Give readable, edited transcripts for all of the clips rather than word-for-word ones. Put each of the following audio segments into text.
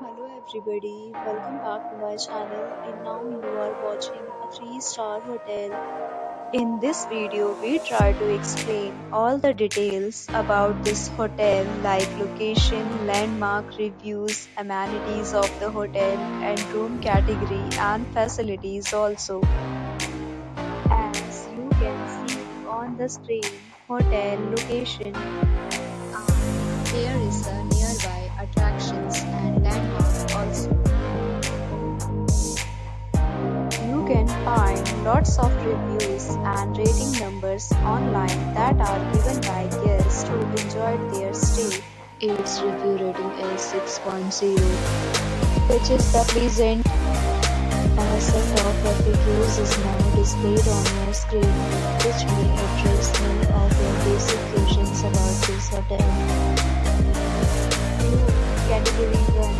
Hello everybody, welcome back to my channel and now you are watching a 3-star hotel. In this video, we try to explain all the details about this hotel like location, landmark reviews, amenities of the hotel and room category and facilities also. As you can see on the screen, hotel location and there is a nearby attractions and landmark also. You can find lots of reviews and rating numbers online that are given by guests who enjoyed their stay. Its review rating is 6.0, which is the pleasant. A set of reviews is now displayed on your screen, which may address many of your basic questions about this hotel. Room category 1.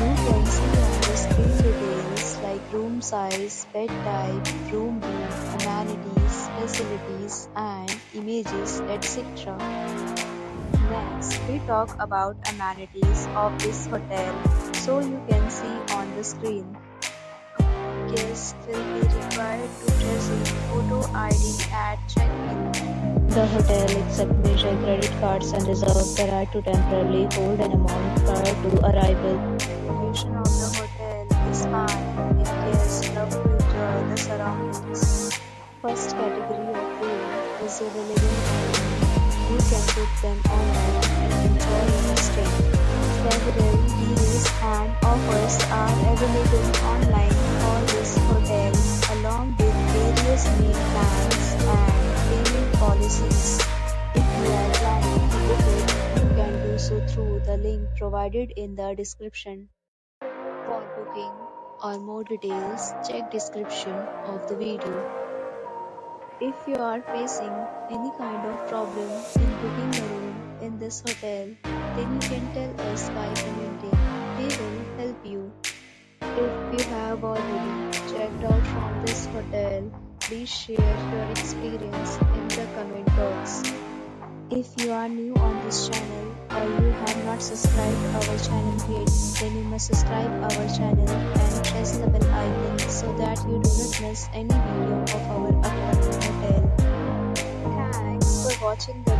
You can see on the screen details like room size, bed type, room view, amenities, facilities, and images, etc. Next, we talk about amenities of this hotel, so you can see on the screen. Guests will be required to present photo ID at check-in. The hotel accepts major credit cards and reserves the right to temporarily hold an amount prior to arrival. Location of the hotel is fine if guests love to enjoy the surroundings. First category of room is available online. You can book them online and enjoy your stay. Several deals and offers are available online for this hotel, along with various meal plans and payment policies. If you are planning to book it, you can do so through the link provided in the description. For booking or more details, check description of the video. If you are facing any kind of problem in booking a room in this hotel, then you can tell us by commenting. We will help you. If you have already checked out from this hotel, please share your experience in the comment box. If you are new on this channel or you have not subscribed our channel yet, then you must subscribe our channel and press the bell icon so that you do not miss any video of our upcoming hotel. Thanks for watching the